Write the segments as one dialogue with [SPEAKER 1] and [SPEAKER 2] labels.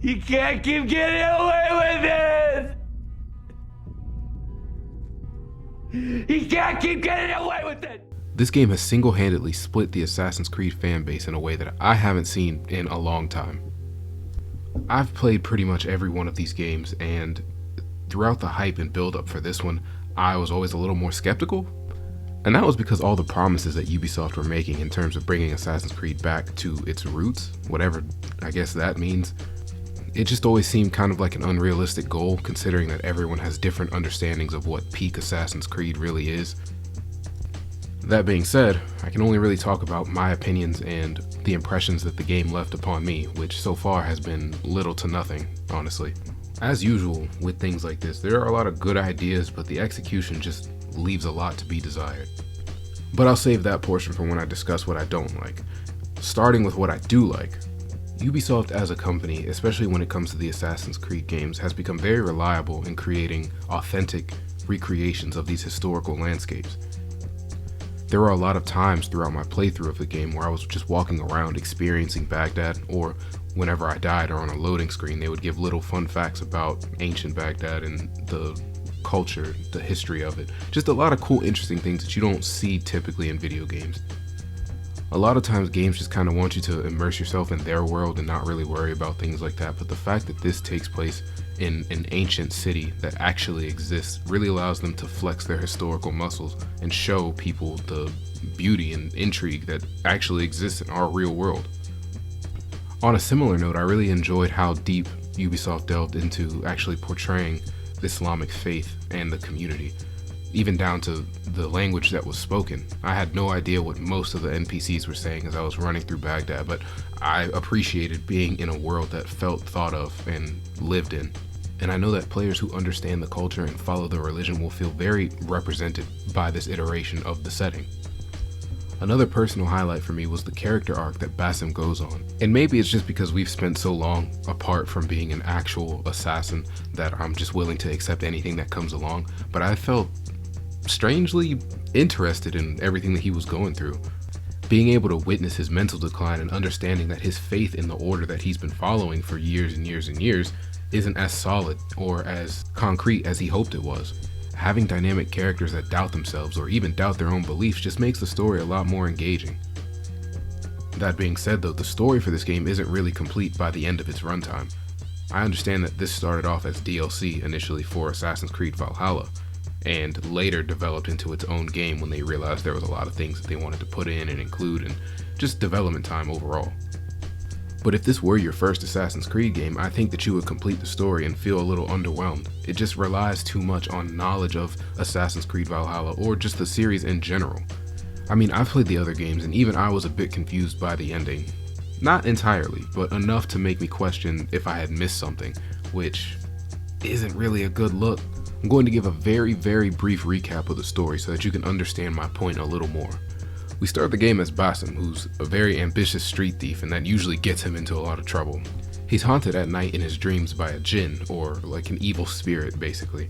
[SPEAKER 1] You can't keep getting away with this! You can't keep getting away with it!
[SPEAKER 2] This game has single-handedly split the Assassin's Creed fanbase in a way that I haven't seen in a long time. I've played pretty much every one of these games, and throughout the hype and build-up for this one, I was always a little more skeptical. And that was because all the promises that Ubisoft were making in terms of bringing Assassin's Creed back to its roots, whatever I guess that means, it just always seemed kind of like an unrealistic goal, considering that everyone has different understandings of what peak Assassin's Creed really is. That being said, I can only really talk about my opinions and the impressions that the game left upon me, which so far has been little to nothing, honestly. As usual with things like this, there are a lot of good ideas, but the execution just leaves a lot to be desired. But I'll save that portion for when I discuss what I don't like. Starting with what I do like. Ubisoft as a company, especially when it comes to the Assassin's Creed games, has become very reliable in creating authentic recreations of these historical landscapes. There were a lot of times throughout my playthrough of the game where I was just walking around experiencing Baghdad, or whenever I died or on a loading screen, they would give little fun facts about ancient Baghdad and the culture, the history of it. Just a lot of cool, interesting things that you don't see typically in video games. A lot of times games just kind of want you to immerse yourself in their world and not really worry about things like that, but the fact that this takes place in an ancient city that actually exists really allows them to flex their historical muscles and show people the beauty and intrigue that actually exists in our real world. On a similar note, I really enjoyed how deep Ubisoft delved into actually portraying the Islamic faith and the community, even down to the language that was spoken. I had no idea what most of the NPCs were saying as I was running through Baghdad, but I appreciated being in a world that felt thought of and lived in. And I know that players who understand the culture and follow the religion will feel very represented by this iteration of the setting. Another personal highlight for me was the character arc that Basim goes on. And maybe it's just because we've spent so long apart from being an actual assassin that I'm just willing to accept anything that comes along, but I felt strangely interested in everything that he was going through. Being able to witness his mental decline and understanding that his faith in the order that he's been following for years and years and years isn't as solid or as concrete as he hoped it was. Having dynamic characters that doubt themselves or even doubt their own beliefs just makes the story a lot more engaging. That being said though, the story for this game isn't really complete by the end of its runtime. I understand that this started off as DLC initially for Assassin's Creed Valhalla, and later developed into its own game when they realized there was a lot of things that they wanted to put in and include, and just development time overall. But if this were your first Assassin's Creed game, I think that you would complete the story and feel a little underwhelmed. It just relies too much on knowledge of Assassin's Creed Valhalla or just the series in general. I mean, I've played the other games and even I was a bit confused by the ending. Not entirely, but enough to make me question if I had missed something, which isn't really a good look. I'm going to give a very brief recap of the story so that you can understand my point a little more. We start the game as Basim, who's a very ambitious street thief, and that usually gets him into a lot of trouble. He's haunted at night in his dreams by a jinn, or like an evil spirit basically.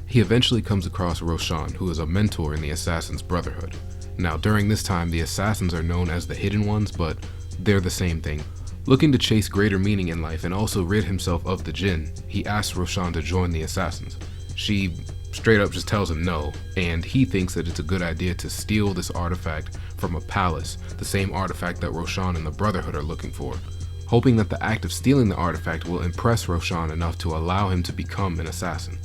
[SPEAKER 2] He eventually comes across Roshan, who is a mentor in the Assassin's Brotherhood. Now during this time, the Assassins are known as the Hidden Ones, but they're the same thing. Looking to chase greater meaning in life and also rid himself of the jinn, he asks Roshan to join the Assassins. She straight up just tells him no, and he thinks that it's a good idea to steal this artifact from a palace, the same artifact that Roshan and the Brotherhood are looking for, hoping that the act of stealing the artifact will impress Roshan enough to allow him to become an assassin.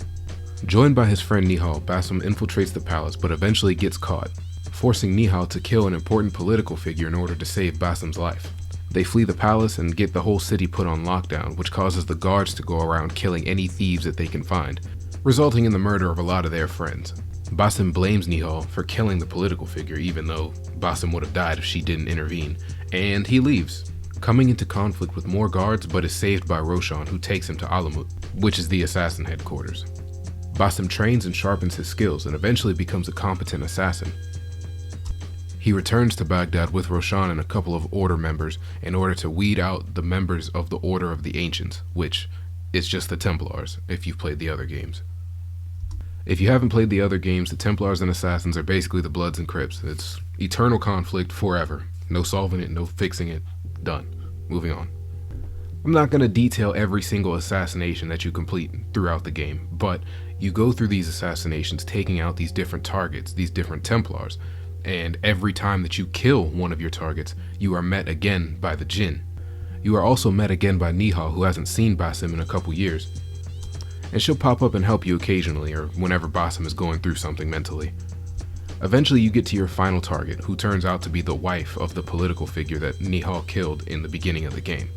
[SPEAKER 2] Joined by his friend Nihal, Basim infiltrates the palace but eventually gets caught, forcing Nihal to kill an important political figure in order to save Basim's life. They flee the palace and get the whole city put on lockdown, which causes the guards to go around killing any thieves that they can find, resulting in the murder of a lot of their friends. Basim blames Nihal for killing the political figure, even though Basim would have died if she didn't intervene, and he leaves, coming into conflict with more guards but is saved by Roshan, who takes him to Alamut, which is the assassin headquarters. Basim trains and sharpens his skills and eventually becomes a competent assassin. He returns to Baghdad with Roshan and a couple of Order members in order to weed out the members of the Order of the Ancients, which is just the Templars if you've played the other games. If you haven't played the other games, the Templars and Assassins are basically the Bloods and Crips. It's eternal conflict forever. No solving it, no fixing it. Done. Moving on. I'm not going to detail every single assassination that you complete throughout the game, but you go through these assassinations taking out these different targets, these different Templars, and every time that you kill one of your targets, you are met again by the Jinn. You are also met again by Nihal, who hasn't seen Basim in a couple years, and she'll pop up and help you occasionally or whenever Basim is going through something mentally. Eventually you get to your final target, who turns out to be the wife of the political figure that Nihal killed in the beginning of the game.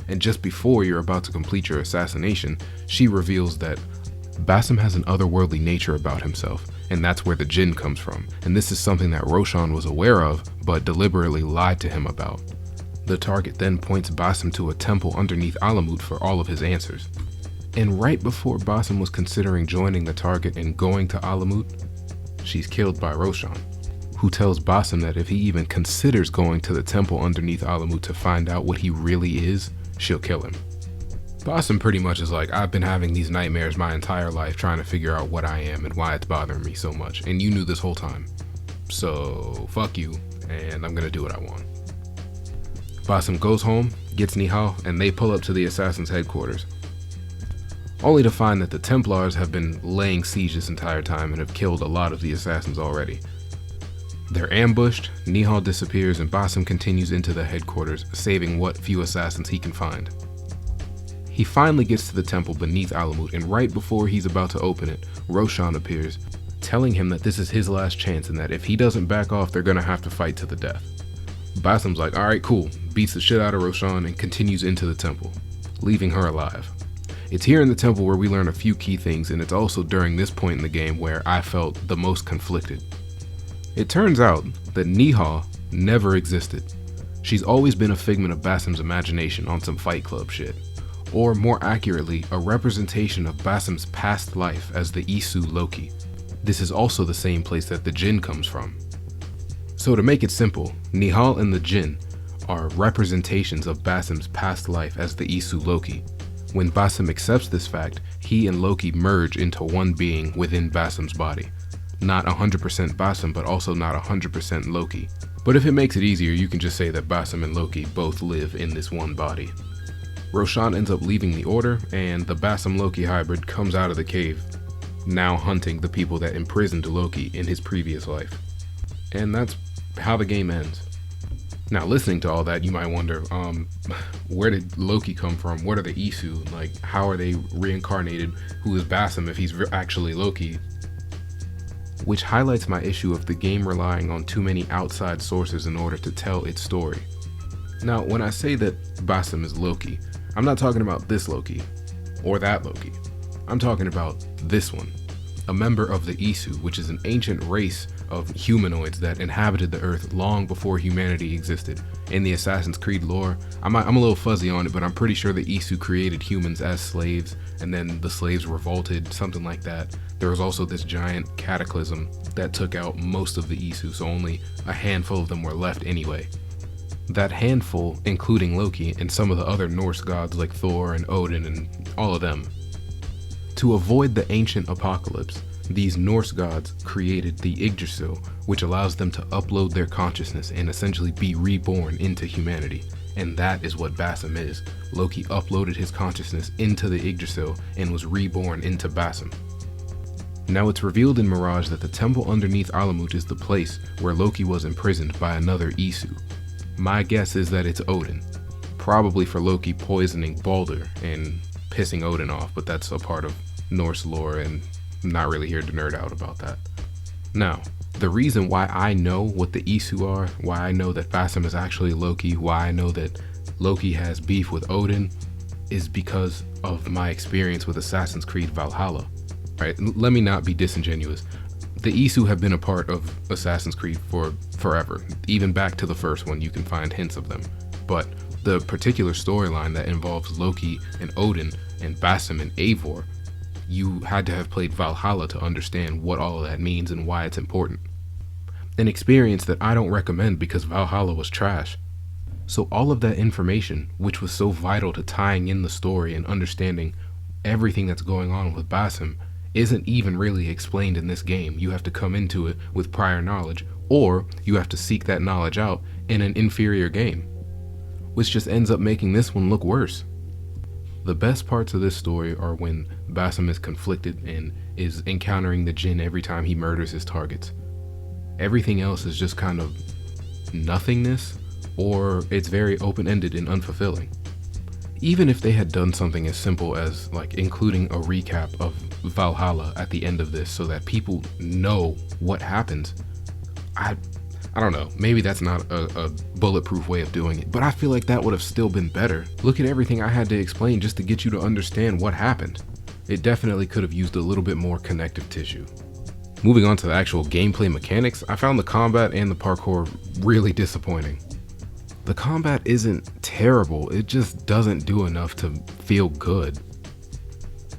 [SPEAKER 2] And just before you're about to complete your assassination, she reveals that Basim has an otherworldly nature about himself, and that's where the Jinn comes from. And this is something that Roshan was aware of, but deliberately lied to him about. The target then points Basim to a temple underneath Alamut for all of his answers. And right before Basim was considering joining the target and going to Alamut, she's killed by Roshan, who tells Basim that if he even considers going to the temple underneath Alamut to find out what he really is, she'll kill him. Basim pretty much is like, I've been having these nightmares my entire life trying to figure out what I am and why it's bothering me so much, and you knew this whole time. So fuck you, and I'm gonna do what I want. Basim goes home, gets Nihal, and they pull up to the assassin's headquarters, only to find that the Templars have been laying siege this entire time and have killed a lot of the assassins already. They're ambushed, Nihal disappears, and Basim continues into the headquarters, saving what few assassins he can find. He finally gets to the temple beneath Alamut, and right before he's about to open it, Roshan appears, telling him that this is his last chance and that if he doesn't back off, they're gonna have to fight to the death. Basim's like, alright, cool, beats the shit out of Roshan and continues into the temple, leaving her alive. It's here in the temple where we learn a few key things, and it's also during this point in the game where I felt the most conflicted. It turns out that Nihal never existed. She's always been a figment of Basim's imagination on some Fight Club shit. Or more accurately, a representation of Basim's past life as the Isu Loki. This is also the same place that the Jinn comes from. So to make it simple, Nihal and the Jinn are representations of Basim's past life as the Isu Loki. When Basim accepts this fact, he and Loki merge into one being within Basim's body. Not 100% Basim, but also not 100% Loki. But if it makes it easier, you can just say that Basim and Loki both live in this one body. Roshan ends up leaving the Order, and the Basim-Loki hybrid comes out of the cave, now hunting the people that imprisoned Loki in his previous life. And that's how the game ends. Now, listening to all that, you might wonder, where did Loki come from? What are the Isu? Like, how are they reincarnated? Who is Basim if he's actually Loki? Which highlights my issue of the game relying on too many outside sources in order to tell its story. Now, when I say that Basim is Loki, I'm not talking about this Loki, or that Loki. I'm talking about this one, a member of the Isu, which is an ancient race of humanoids that inhabited the Earth long before humanity existed. In the Assassin's Creed lore, I'm a little fuzzy on it, but I'm pretty sure the Isu created humans as slaves, and then the slaves revolted, something like that. There was also this giant cataclysm that took out most of the Isu, so only a handful of them were left anyway. That handful, including Loki and some of the other Norse gods like Thor and Odin and all of them. To avoid the ancient apocalypse, these Norse gods created the Yggdrasil, which allows them to upload their consciousness and essentially be reborn into humanity. And that is what Basim is. Loki uploaded his consciousness into the Yggdrasil and was reborn into Basim. Now it's revealed in Mirage that the temple underneath Alamut is the place where Loki was imprisoned by another Isu. My guess is that it's Odin, probably for Loki poisoning Baldur and pissing Odin off, but that's a part of Norse lore and I'm not really here to nerd out about that. Now, the reason why I know what the Isu are, why I know that Basim is actually Loki, why I know that Loki has beef with Odin, is because of my experience with Assassin's Creed Valhalla. Right? Let me not be disingenuous. The Isu have been a part of Assassin's Creed for forever. Even back to the first one, you can find hints of them. But the particular storyline that involves Loki and Odin and Basim and Eivor, you had to have played Valhalla to understand what all of that means and why it's important. An experience that I don't recommend because Valhalla was trash. So all of that information, which was so vital to tying in the story and understanding everything that's going on with Basim, isn't even really explained in this game. You have to come into it with prior knowledge, or you have to seek that knowledge out in an inferior game, which just ends up making this one look worse. The best parts of this story are when Basim is conflicted and is encountering the Jinn every time he murders his targets. Everything else is just kind of nothingness, or it's very open-ended and unfulfilling. Even if they had done something as simple as like including a recap of Valhalla at the end of this so that people know what happens, I don't know, maybe that's not a bulletproof way of doing it, but I feel like that would have still been better. Look at everything I had to explain just to get you to understand what happened. It definitely could have used a little bit more connective tissue. Moving on to the actual gameplay mechanics, I found the combat and the parkour really disappointing. The combat isn't terrible, it just doesn't do enough to feel good.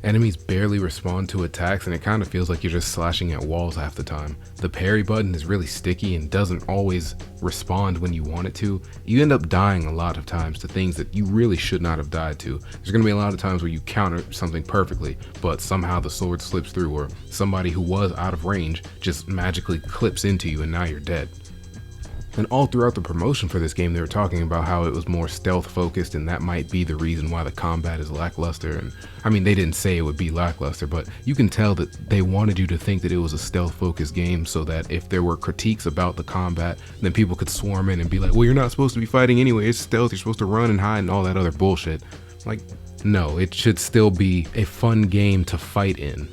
[SPEAKER 2] Enemies barely respond to attacks and it kind of feels like you're just slashing at walls half the time. The parry button is really sticky and doesn't always respond when you want it to. You end up dying a lot of times to things that you really should not have died to. There's going to be a lot of times where you counter something perfectly, but somehow the sword slips through, or somebody who was out of range just magically clips into you and now you're dead. And all throughout the promotion for this game, they were talking about how it was more stealth focused and that might be the reason why the combat is lackluster. And I mean, they didn't say it would be lackluster, but you can tell that they wanted you to think that it was a stealth focused game so that if there were critiques about the combat, then people could swarm in and be like, well, you're not supposed to be fighting anyway, it's stealth, you're supposed to run and hide and all that other bullshit. Like, no, it should still be a fun game to fight in.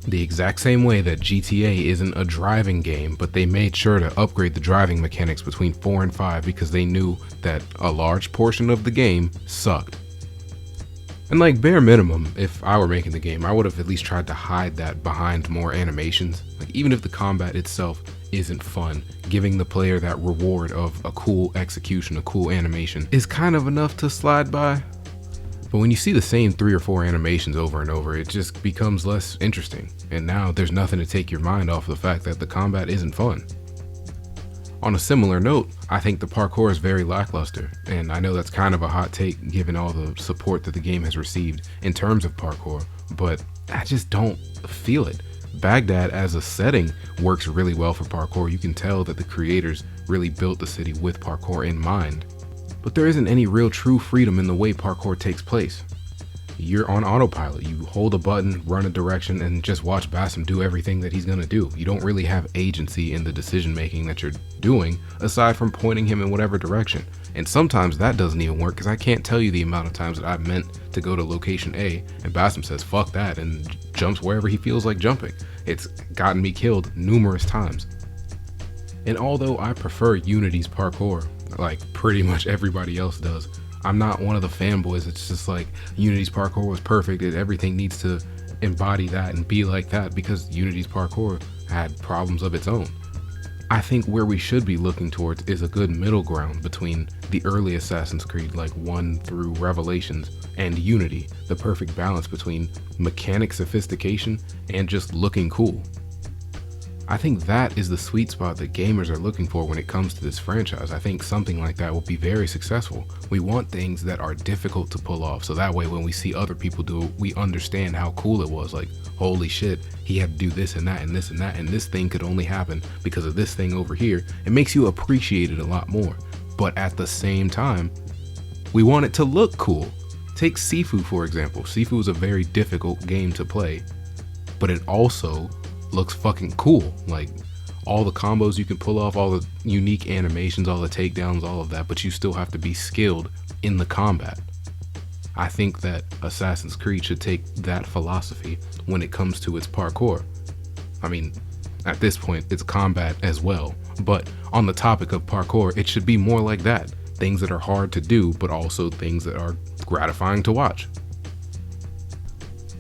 [SPEAKER 2] The exact same way that GTA isn't a driving game, but they made sure to upgrade the driving mechanics between 4 and 5 because they knew that a large portion of the game sucked. And like bare minimum, if I were making the game, I would have at least tried to hide that behind more animations. Like even if the combat itself isn't fun, giving the player that reward of a cool execution, a cool animation is kind of enough to slide by. But when you see the same 3 or 4 animations over and over, it just becomes less interesting. And now there's nothing to take your mind off the fact that the combat isn't fun. On a similar note, I think the parkour is very lackluster. And I know that's kind of a hot take given all the support that the game has received in terms of parkour, but I just don't feel it. Baghdad as a setting works really well for parkour. You can tell that the creators really built the city with parkour in mind. But there isn't any real true freedom in the way parkour takes place. You're on autopilot. You hold a button, run a direction, and just watch Basim do everything that he's gonna do. You don't really have agency in the decision making that you're doing, aside from pointing him in whatever direction. And sometimes that doesn't even work, because I can't tell you the amount of times that I've meant to go to location A, and Basim says, fuck that, and jumps wherever he feels like jumping. It's gotten me killed numerous times. And although I prefer Unity's parkour, like pretty much everybody else does, I'm not one of the fanboys. It's just like Unity's parkour was perfect and everything needs to embody that and be like that because Unity's parkour had problems of its own. I think where we should be looking towards is a good middle ground between the early Assassin's Creed like 1 through Revelations and Unity, the perfect balance between mechanic sophistication and just looking cool. I think that is the sweet spot that gamers are looking for when it comes to this franchise. I think something like that will be very successful. We want things that are difficult to pull off, so that way when we see other people do it, we understand how cool it was. Like, holy shit, he had to do this and that and this and that, and this thing could only happen because of this thing over here. It makes you appreciate it a lot more. But at the same time, we want it to look cool. Take Sifu, for example. Sifu is a very difficult game to play, but it also looks fucking cool. Like all the combos you can pull off, all the unique animations, all the takedowns, all of that, but you still have to be skilled in the combat. I think that Assassin's Creed should take that philosophy when it comes to its parkour. I mean, at this point, it's combat as well, but on the topic of parkour, it should be more like that. Things that are hard to do, but also things that are gratifying to watch.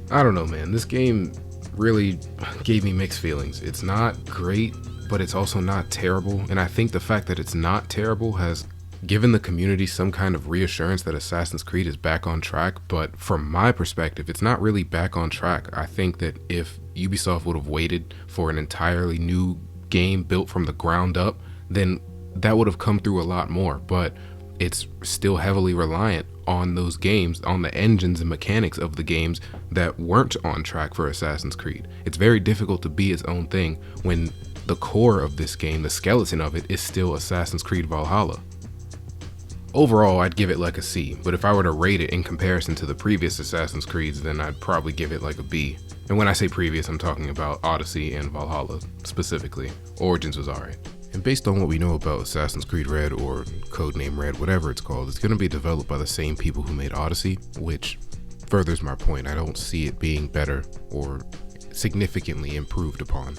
[SPEAKER 2] I don't know, man. This game really gave me mixed feelings. It's not great, but it's also not terrible. And I think the fact that it's not terrible has given the community some kind of reassurance that Assassin's Creed is back on track. But from my perspective, it's not really back on track. I think that if Ubisoft would have waited for an entirely new game built from the ground up, then that would have come through a lot more. But it's still heavily reliant on those games, on the engines and mechanics of the games that weren't on track for Assassin's Creed. It's very difficult to be its own thing when the core of this game, the skeleton of it, is still Assassin's Creed Valhalla. Overall, I'd give it like a C, but if I were to rate it in comparison to the previous Assassin's Creeds, then I'd probably give it like a B. And when I say previous, I'm talking about Odyssey and Valhalla specifically. Origins was alright. And based on what we know about Assassin's Creed Red, or Codename Red, whatever it's called, it's going to be developed by the same people who made Odyssey, which furthers my point. I don't see it being better or significantly improved upon.